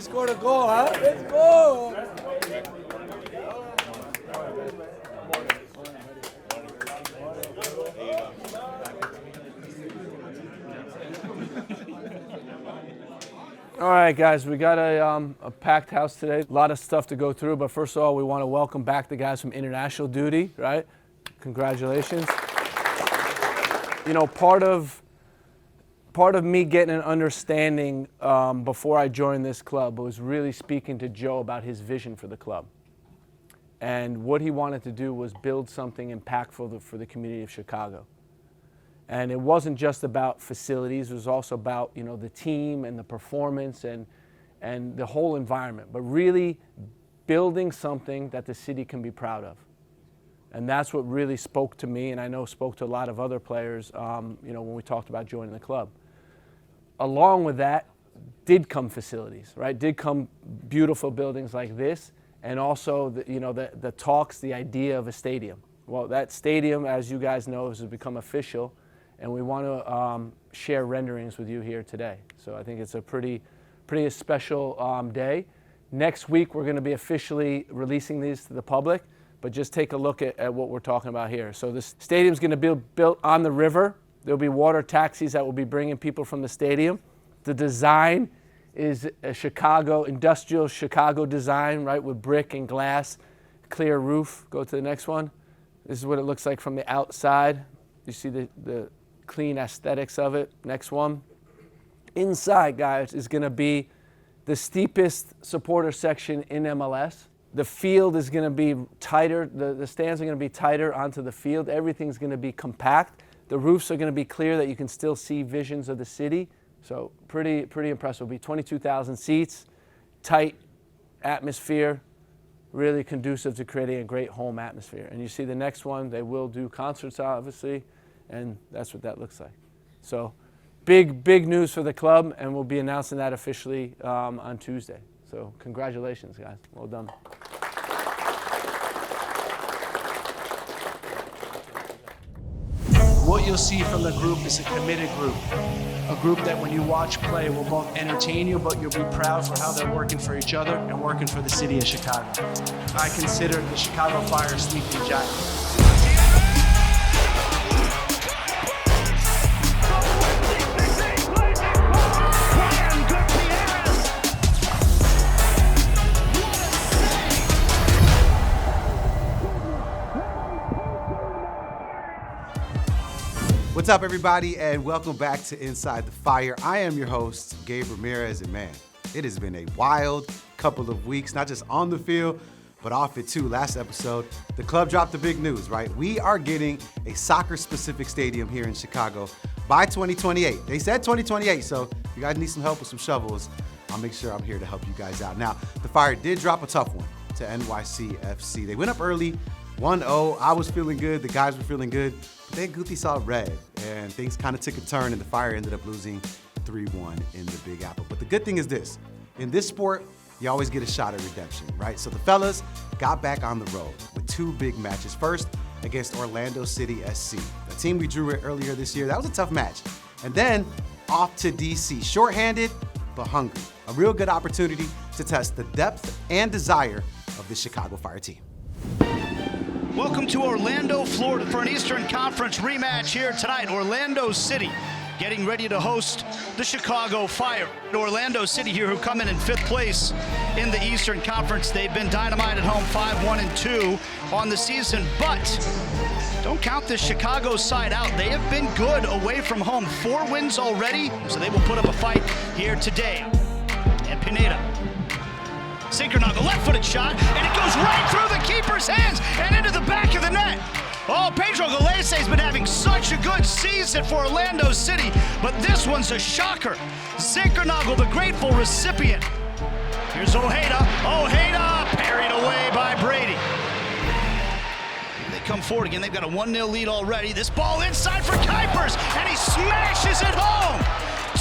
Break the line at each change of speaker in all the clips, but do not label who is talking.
scored a goal, huh? Let's go! All right, guys, we got a packed house today. A lot of stuff to go through, but first of all, we want to welcome back the guys from international duty, right? Congratulations. You know, part of me getting an understanding before I joined this club was really speaking to Joe about his vision for the club. And what he wanted to do was build something impactful for the community of Chicago. And it wasn't just about facilities, it was also about, you know, the team and the performance and the whole environment, but really building something that the city can be proud of. And that's what really spoke to me, and I know spoke to a lot of other players, you know, when we talked about joining the club. Along with that did come facilities, right? Did come beautiful buildings like this, and also the talks, the idea of a stadium. Well, that stadium, as you guys know, has become official, and we want to share renderings with you here today. So I think it's a pretty special day. Next week, we're going to be officially releasing these to the public, but just take a look at what we're talking about here. So this stadium's going to be built on the river. There'll be water taxis that will be bringing people from the stadium. The design is a industrial Chicago design, right, with brick and glass, clear roof. Go to the next one. This is what it looks like from the outside. You see the clean aesthetics of it. Next one. Inside, guys, is going to be the steepest supporter section in MLS. The field is going to be tighter. The stands are going to be tighter onto the field. Everything's going to be compact. The roofs are going to be clear that you can still see visions of the city. So pretty impressive. It'll be 22,000 seats, tight atmosphere, really conducive to creating a great home atmosphere. And you see the next one, they will do concerts, obviously, and that's what that looks like. So big news for the club, and we'll be announcing that officially on Tuesday. So congratulations, guys. Well done.
What you'll see from the group is a committed group. A group that when you watch play will both entertain you, but you'll be proud for how they're working for each other and working for the city of Chicago. I consider the Chicago Fire a sleeping giant.
What's up, everybody, and welcome back to Inside the Fire. I am your host, Gabe Ramirez, and man, it has been a wild couple of weeks, not just on the field, but off it too. Last episode, the club dropped the big news, right? We are getting a soccer-specific stadium here in Chicago by 2028. They said 2028, so if you guys need some help with some shovels, I'll make sure I'm here to help you guys out. Now, the Fire did drop a tough one to NYCFC. They went up early, 1-0. I was feeling good. The guys were feeling good. But then Guti saw red, and things kind of took a turn, and the Fire ended up losing 3-1 in the Big Apple. But the good thing is this. In this sport, you always get a shot at redemption, right? So the fellas got back on the road with two big matches. First, against Orlando City SC, a team we drew earlier this year. That was a tough match. And then off to DC, shorthanded but hungry. A real good opportunity to test the depth and desire of the Chicago Fire team.
Welcome to Orlando, Florida for an Eastern Conference rematch here tonight. Orlando City getting ready to host the Chicago Fire. Orlando City here who come in fifth place in the Eastern Conference. They've been dynamite at home, 5-1-2 on the season, but don't count this Chicago side out. They have been good away from home. 4 wins already, so they will put up a fight here today. And Pineda. Sinkernagel, left-footed shot, and it goes right through the keeper's hands and into the back of the net. Oh, Pedro Galese has been having such a good season for Orlando City, but this one's a shocker. Sinkernagel, the grateful recipient. Here's Ojeda. Ojeda parried away by Brady. They come forward again. They've got a 1-0 lead already. This ball inside for Kuipers, and he smashes it home.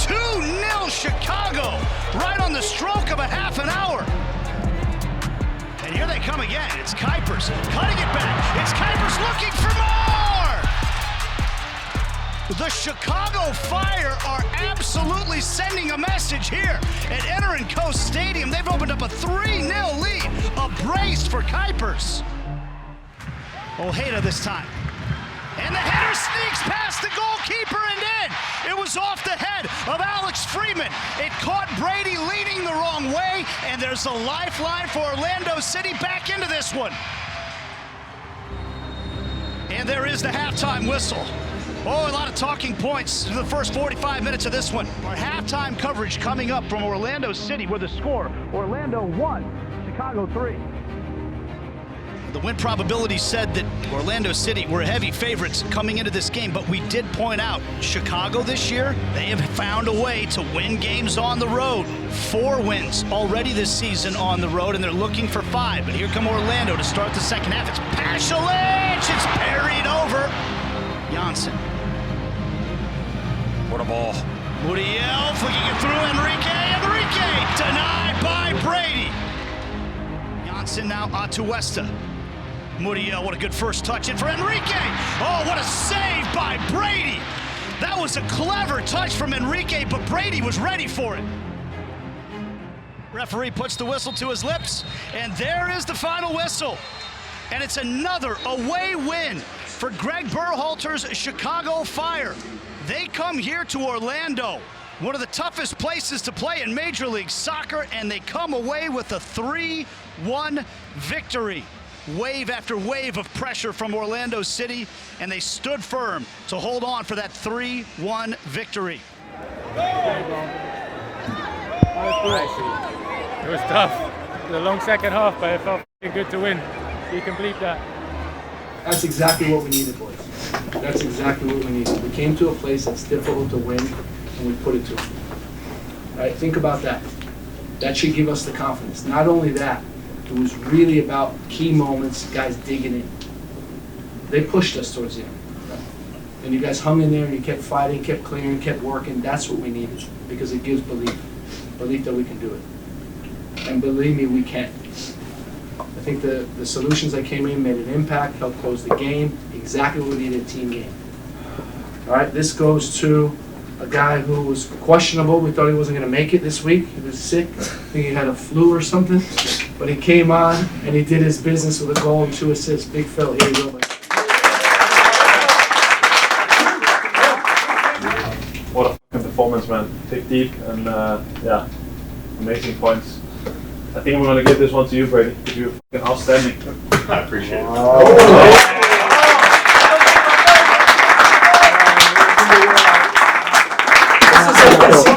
2-0 Chicago, right on the stroke of a half an hour. And here they come again. It's Kuipers cutting it back. It's Kuipers looking for more. The Chicago Fire are absolutely sending a message here at Entering Coast Stadium. They've opened up a 3-0 lead. A brace for Kuipers. Ojeda this time. And the header sneaks past the goalkeeper and in. It was off the head of Alex Freeman. It caught Brady leaning the wrong way, and there's a lifeline for Orlando City back into this one. And there is the halftime whistle. Oh, a lot of talking points through the first 45 minutes of this one. Our halftime coverage coming up from Orlando City with the score. Orlando 1, Chicago 3. The win probability said that Orlando City were heavy favorites coming into this game, but we did point out Chicago this year, they have found a way to win games on the road. 4 wins already this season on the road, and they're looking for 5. But here come Orlando to start the second half. It's Pashalich! It's parried over. Janssen.
What a ball.
Muriel flicking it through Enrique denied by Brady. Janssen now Atuesta. Muriel, what a good first touch in for Enrique. Oh, what a save by Brady. That was a clever touch from Enrique, but Brady was ready for it. Referee puts the whistle to his lips, and there is the final whistle. And it's another away win for Greg Berhalter's Chicago Fire. They come here to Orlando, one of the toughest places to play in Major League Soccer, and they come away with a 3-1 victory. Wave after wave of pressure from Orlando City, and they stood firm to hold on for that 3-1 victory.
It was tough. It was a long second half, but it felt good to win. You complete that.
That's exactly what we needed, boys. That's exactly what we needed. We came to a place that's difficult to win, and we put it to them. All right, think about that. That should give us the confidence. Not only that, it was really about key moments, guys digging in. They pushed us towards the end. Right? And you guys hung in there, and you kept fighting, kept clearing, kept working. That's what we needed, because it gives belief that we can do it. And believe me, we can. I think the solutions that came in made an impact, helped close the game, exactly what we needed, a team game. All right, this goes to a guy who was questionable. We thought he wasn't going to make it this week. He was sick. I think he had a flu or something. But he came on, and he did his business with a goal and 2 assists. Big Phil, here you go, buddy.
What a fucking performance, man. Dig deep and yeah, amazing points. I think I'm going to give this one to you, Brady, because you're fucking outstanding.
I appreciate it.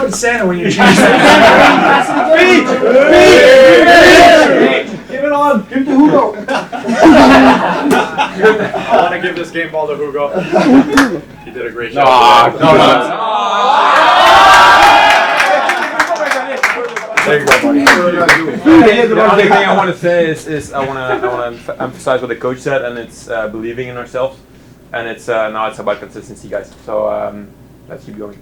It's Santa when you change that.
Give it on! Give it to Hugo! I want to give this game ball to Hugo. He did a great job.
The one big thing I want to say is I want to emphasize what the coach said, and it's believing in ourselves, and it's now it's about consistency, guys. So let's keep going.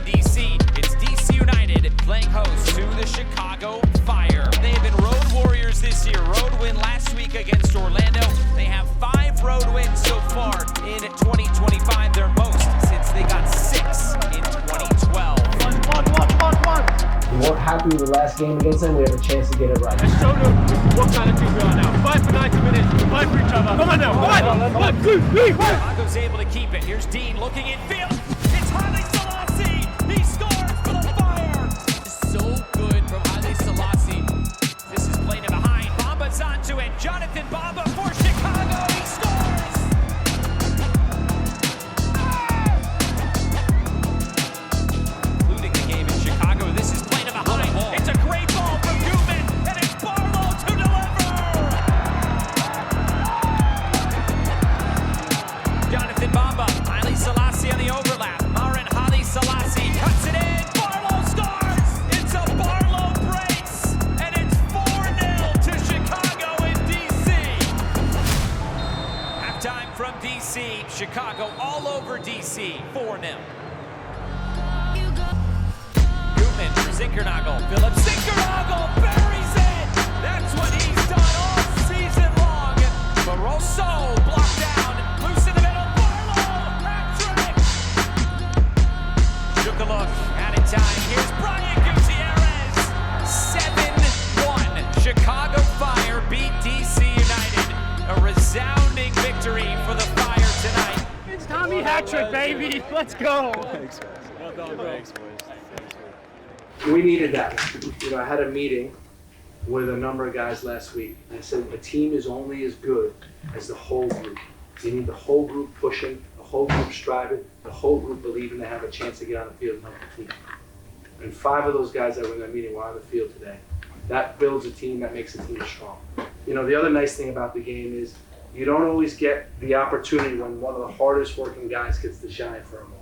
D.C. It's D.C. United playing host to the Chicago Fire. They have been road warriors this year. Road win last week against Orlando. They have 5 road wins so far in 2025, their most since they got 6 in 2012.
We weren't happy with the last game against them. We have a chance to get it right.
Let's show them what kind of team we are now. 5 for 90 minutes, 5 for each other. Come on now, 5, 1, 2, 3, 1.
Chicago's able to keep it. Here's Dean looking in field. It's Haile Selassie. He scores for the Fire. So good from Haile Selassie. This is played in behind. Bamba's onto it. Jonathan Bamba for Chicago. He scores. Including the game in Chicago. This is played in behind. It's a great ball from Gubin, and it's Barlow to deliver. Jonathan Bamba, Haile Selassie on the overlap. Chicago all over DC, 4-0. Zinkernagel, Philip Zinkernagel buries it! That's what he's done all season long. Barroso blocked down, loose in the middle, Barlow, hat-trick! Took a look, added time, here's Brian Gutierrez! 7-1, Chicago Fire beat DC United. A resounding victory for the Fire tonight.
It's Tommy hat-trick, baby. Let's go.
Thanks, guys.
Well done, bro.
Thanks, boys.
We needed that. I had a meeting with a number of guys last week. And I said, a team is only as good as the whole group. You need the whole group pushing, the whole group striving, the whole group believing they have a chance to get on the field and help the team. And 5 of those guys that were in that meeting were on the field today. That builds a team, that makes a team strong. The other nice thing about the game is you don't always get the opportunity when one of the hardest working guys gets to shine for a moment.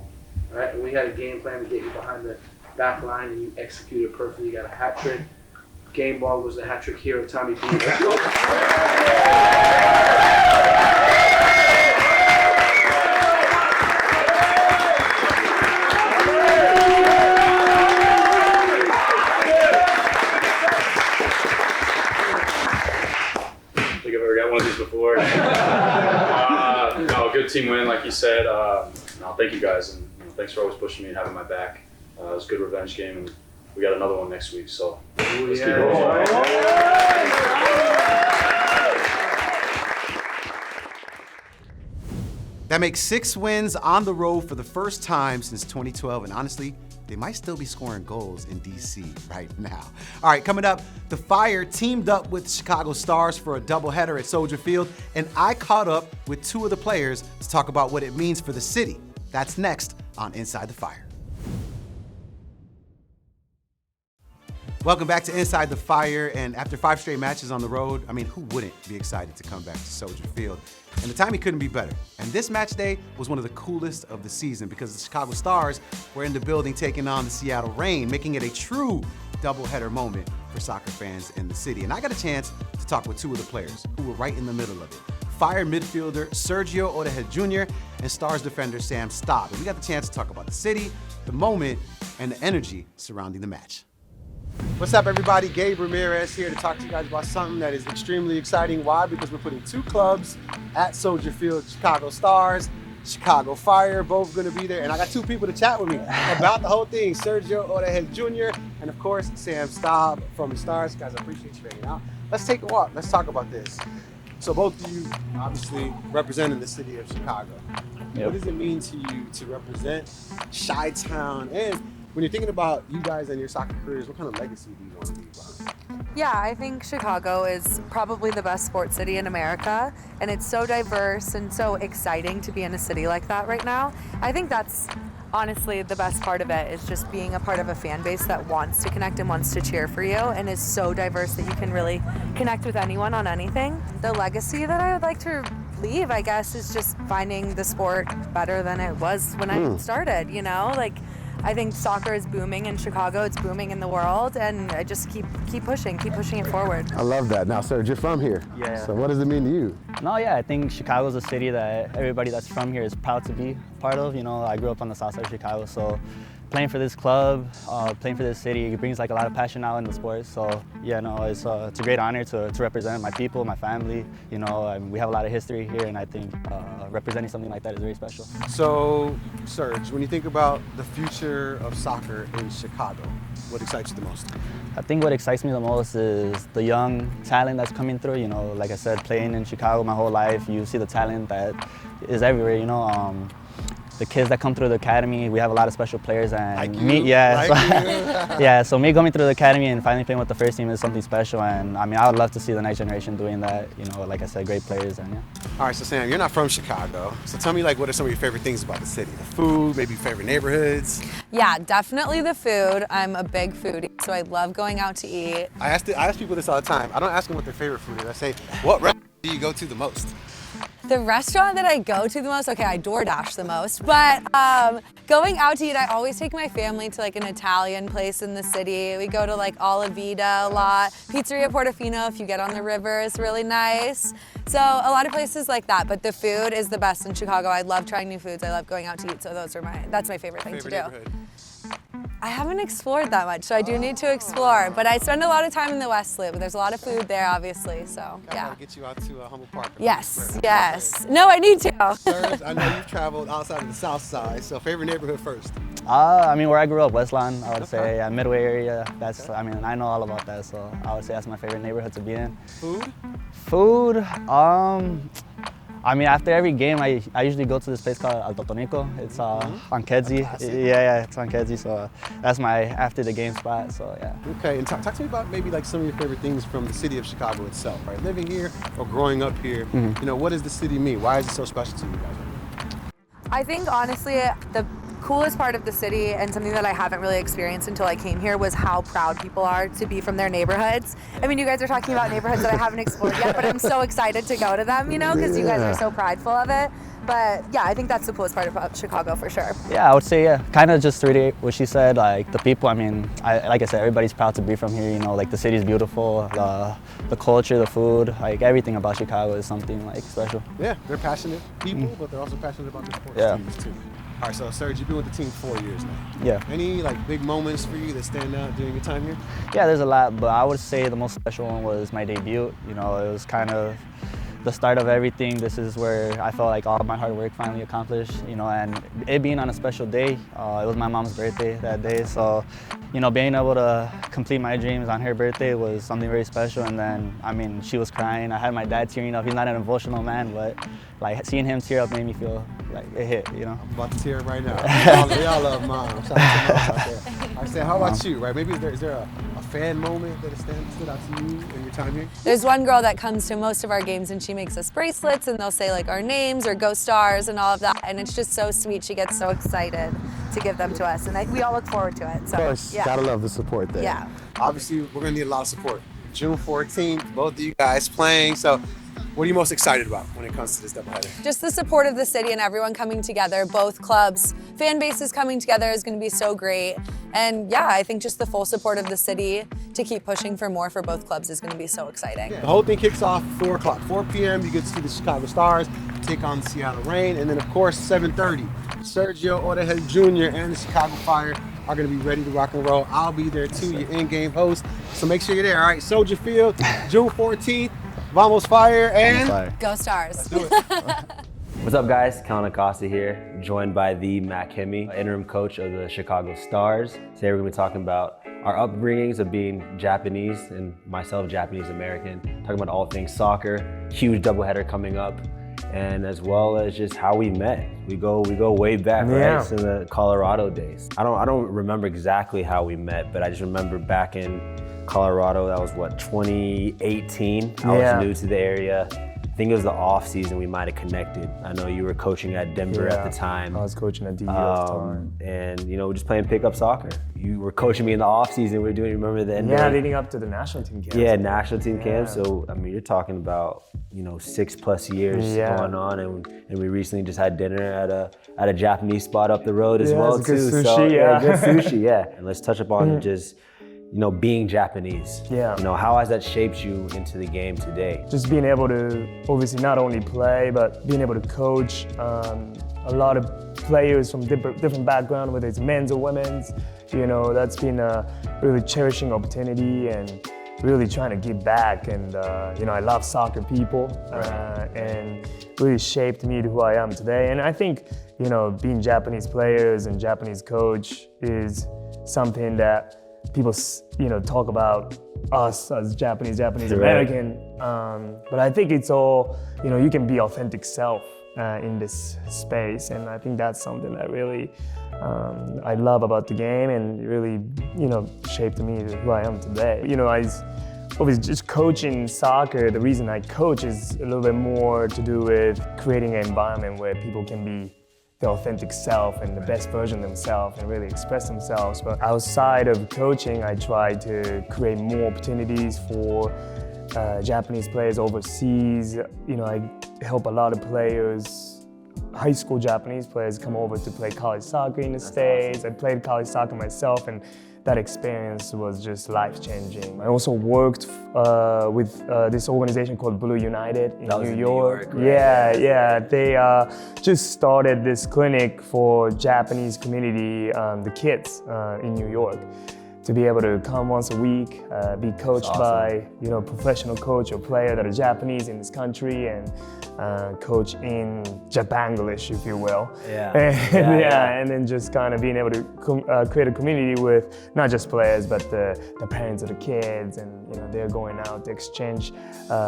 Right? And we had a game plan to get you behind the back line and you executed perfectly. You got a hat trick. Game ball was the hat trick hero, Tommy B. Let's go.
I think I've ever got one of these before. No, good team win, like you said. No, thank you guys, and thanks for always pushing me and having my back. It was a good revenge game, and we got another one next week, so let's keep rolling.
That makes 6 wins on the road for the first time since 2012, and honestly, they might still be scoring goals in DC right now. All right, coming up, the Fire teamed up with Chicago Stars for a doubleheader at Soldier Field, and I caught up with 2 of the players to talk about what it means for the city. That's next on Inside the Fire. Welcome back to Inside the Fire, and after 5 straight matches on the road, who wouldn't be excited to come back to Soldier Field? And the timing couldn't be better. And this match day was one of the coolest of the season because the Chicago Stars were in the building taking on the Seattle Reign, making it a true doubleheader moment for soccer fans in the city. And I got a chance to talk with 2 of the players who were right in the middle of it. Fire midfielder Sergio Odehead Jr. and Stars defender Sam Staub. And we got the chance to talk about the city, the moment, and the energy surrounding the match. What's up, everybody? Gabe Ramirez here to talk to you guys about something that is extremely exciting. Why? Because we're putting 2 clubs at Soldier Field, Chicago Stars, Chicago Fire, both going to be there. And I got 2 people to chat with me about the whole thing, Sergio Odehead Jr. and, of course, Sam Staub from the Stars. Guys, I appreciate you hanging out. Let's take a walk. Let's talk about this. So both of you obviously representing the city of Chicago. Yep. What does it mean to you to represent Chi-Town? And when you're thinking about you guys and your soccer careers, what kind of legacy do you want to leave behind?
Yeah, I think Chicago is probably the best sports city in America, and it's so diverse and so exciting to be in a city like that right now. I think that's honestly the best part of it, is just being a part of a fan base that wants to connect and wants to cheer for you and is so diverse that you can really connect with anyone on anything. The legacy that I would like to leave, I guess, is just finding the sport better than it was when I started, I think soccer is booming in Chicago, it's booming in the world, and I just keep pushing it forward.
I love that. Now, Serge, you're from here.
Yeah.
So what does it mean to you?
No, yeah, I think Chicago's a city that everybody that's from here is proud to be part of. I grew up on the south side of Chicago, so playing for this club, playing for this city, it brings a lot of passion out in the sport. So yeah, no, it's a great honor to represent my people, my family. We have a lot of history here, and I think representing something like that is very special.
So, Serge, when you think about the future of soccer in Chicago, what excites you the most?
I think what excites me the most is the young talent that's coming through. Like I said, playing in Chicago my whole life, you see the talent that is everywhere. The kids that come through the academy, we have a lot of special players, and so me coming through the academy and finally playing with the first team is something special. And I would love to see the next generation doing that. Like I said, great players, and yeah.
All right, so Sam, you're not from Chicago, so tell me what are some of your favorite things about the city? The food, maybe favorite neighborhoods?
Yeah, definitely the food. I'm a big foodie, so I love going out to eat.
I ask people this all the time. I don't ask them what their favorite food is. I say, what restaurant do you go to the most?
The restaurant that I go to the most, okay, I DoorDash the most, but going out to eat, I always take my family to like an Italian place in the city. We go to like Olivita a lot. Pizzeria Portofino, if you get on the river, is really nice. So a lot of places like that, but the food is the best in Chicago. I love trying new foods. I love going out to eat, so that's my favorite thing to do. I haven't explored that much, so I do need to explore. But I spend a lot of time in the West Loop. There's a lot of food there, obviously. So yeah.
Get you out to Humboldt Park.
Yes, yes. No, I need to.
Serge, I know you've traveled outside of the South Side. So favorite neighborhood first?
I mean, where I grew up, Westlawn, I would say, yeah, Midway area. That's, I mean, I know all about that, so I would say that's my favorite neighborhood to be in.
Food?
Food, I mean, after every game, I usually go to this place called El Totonico. It's on Kedzie. Yeah, it's on Kedzie, so that's my after the game spot, so yeah.
Okay, and talk to me about maybe like some of your favorite things from the city of Chicago itself, right? Living here or growing up here, you know, what does the city mean? Why is it so special to you guys?
I think honestly, the coolest part of the city and something that I haven't really experienced until I came here was how proud people are to be from their neighborhoods. I mean, you guys are talking about neighborhoods that I haven't explored yet, but I'm so excited to go to them, you know, because you guys are so prideful of it. But yeah, I think that's the coolest part about Chicago for sure.
Yeah, I would say, yeah, kind of just to reiterate what she said, like the people, I mean, like I said, everybody's proud to be from here, you know, like the city's beautiful, the culture, the food, like everything about Chicago is something like special.
Yeah, they're passionate people, but they're also passionate about their sports teams too. All right, so Serge, you've been with the team 4 years now.
Yeah.
Any like big moments for you that stand out during your time here?
Yeah, there's a lot, but I would say the most special one was my debut. You know, it was kind of the start of everything. This is where I felt like all of my hard work finally accomplished, you know, and it being on a special day, it was my mom's birthday that day, so, you know, being able to complete my dreams on her birthday was something very special. And then, I mean, she was crying. I had my dad tearing up. He's not an emotional man, but like seeing him tear up made me feel like it hit, you know.
I'm about to tear up right now. We all love mom. Shout out to mom out there. I said, how about you, right? Maybe is there a fan moment that stood out to you in your time here?
There's one girl that comes to most of our games and she makes us bracelets and they'll say like our names or Go Stars and all of that, and it's just so sweet. She gets so excited to give them to us, and we all look forward to it. So,
of course,
yeah.
gotta love the support there.
Yeah.
Obviously, we're gonna need a lot of support. June 14th, both of you guys playing. So, what are you most excited about when it comes to this doubleheader?
Just the support of the city and everyone coming together, both clubs, fan bases coming together is going to be so great. And yeah, I think just the full support of the city to keep pushing for more for both clubs is going to be so exciting.
Yeah. The whole thing kicks off 4 o'clock, 4 p.m. You get to see the Chicago Stars take on the Seattle Reign, and then of course 7:30, Sergio Orejuela Jr. and the Chicago Fire are going to be ready to rock and roll. I'll be there too, your in-game host. So make sure you're there. All right, Soldier Field, June 14th. Vamos Fire and
Go Stars.
Let's do it.
What's up, guys? Kellen Acosta here, joined by the Matt Hemme, interim coach of the Chicago Stars. Today we're going to be talking about our upbringings of being Japanese and myself Japanese American, talking about all things soccer, huge doubleheader coming up, and as well as just how we met. We go way back, right, to the Colorado days. I don't remember exactly how we met, but I just remember back in Colorado, that was what, 2018? I was new to the area. I think it was the off season we might have connected. I know you were coaching at Denver at the time.
I was coaching at DU at the time.
And you know, we're just playing pickup soccer. You were coaching me in the off season. We were doing, remember the end?
Yeah, leading up to the national team camp.
Yeah, national team camp. So I mean, you're talking about, you know, 6+ years going on, and we recently just had dinner at a Japanese spot up the road as well too.
Sushi,
so good sushi, And let's touch upon just, you know, being Japanese.
Yeah.
You know, how has that shaped you into the game today?
Just being able to obviously not only play, but being able to coach a lot of players from different backgrounds, whether it's men's or women's. You know, that's been a really cherishing opportunity and really trying to give back. And you know, I love soccer people and really shaped me to who I am today. And I think, you know, being Japanese players and Japanese coach is something that people, you know, talk about us as Japanese American, but I think it's all, you know, you can be authentic self in this space, and I think that's something that really I love about the game and really, you know, shaped me to who I am today. You know, I obviously just coaching soccer, the reason I coach is a little bit more to do with creating an environment where people can be the authentic self and the best version of themselves and really express themselves. But outside of coaching, I try to create more opportunities for Japanese players overseas. You know, I help a lot of players, high school Japanese players, come over to play college soccer in the States. Awesome. I played college soccer myself, and that experience was just life-changing. I also worked with this organization called Blue United in New York. Right? Yeah. They just started this clinic for Japanese community, the kids in New York, to be able to come once a week, be coached by professional coach or player that are Japanese in this country, and coach in Japanglish, if you will. And then just kind of being able to create a community with not just players, but the parents of the kids, and they're going out to exchange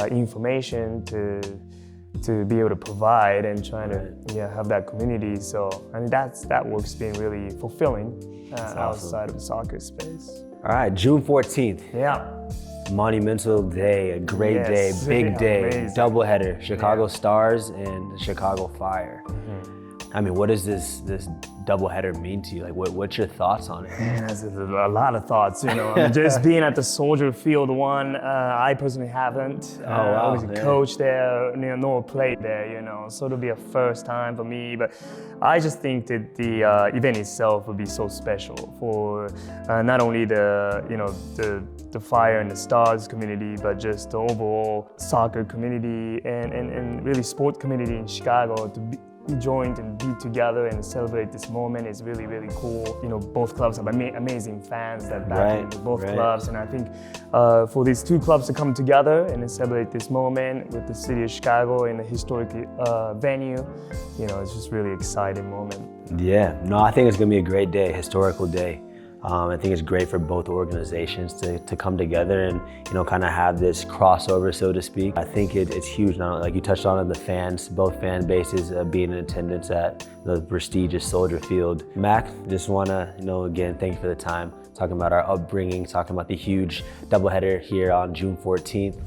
information to be able to provide and trying to have that community. So that work's been really fulfilling outside of the soccer space.
All right, June 14th.
Yeah.
Monumental day, a great day, big day, amazing. Doubleheader, Chicago Stars and the Chicago Fire. I mean, what does this doubleheader mean to you? Like, what's your thoughts on it?
Man, there's a lot of thoughts, I mean, just being at the Soldier Field one, I personally haven't. I was a coach there, nor played there, so it'll be a first time for me. But I just think that the event itself would be so special for not only the Fire and the Stars community, but just the overall soccer community and really sport community in Chicago to be joined and be together and celebrate this moment is really, really cool. Both clubs have amazing fans that back both clubs, and I think for these two clubs to come together and celebrate this moment with the city of Chicago in a historic venue, it's just really exciting moment.
Yeah, no, I think it's gonna be a great day, historical day. I think it's great for both organizations to come together and kind of have this crossover, so to speak. I think it's huge. Now, like you touched on, the fans, both fan bases being in attendance at the prestigious Soldier Field. Mac, just want to again thank you for the time, talking about our upbringing, talking about the huge doubleheader here on June 14th.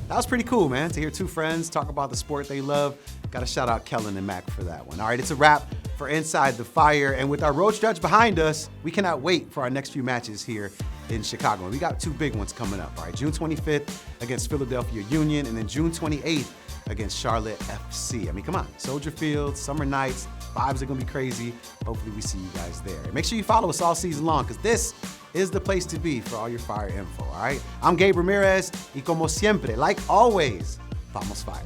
That was pretty cool, man, to hear two friends talk about the sport they love. Got to shout out Kellen and Mac for that one. All right, it's a wrap for Inside the Fire. And with our road stretch behind us, we cannot wait for our next few matches here in Chicago. And we got two big ones coming up, all right? June 25th against Philadelphia Union, and then June 28th against Charlotte FC. I mean, come on, Soldier Field, summer nights, vibes are gonna be crazy. Hopefully we see you guys there. And make sure you follow us all season long, because this is the place to be for all your Fire info, all right? I'm Gabe Ramirez, y como siempre, like always, vamos Fire.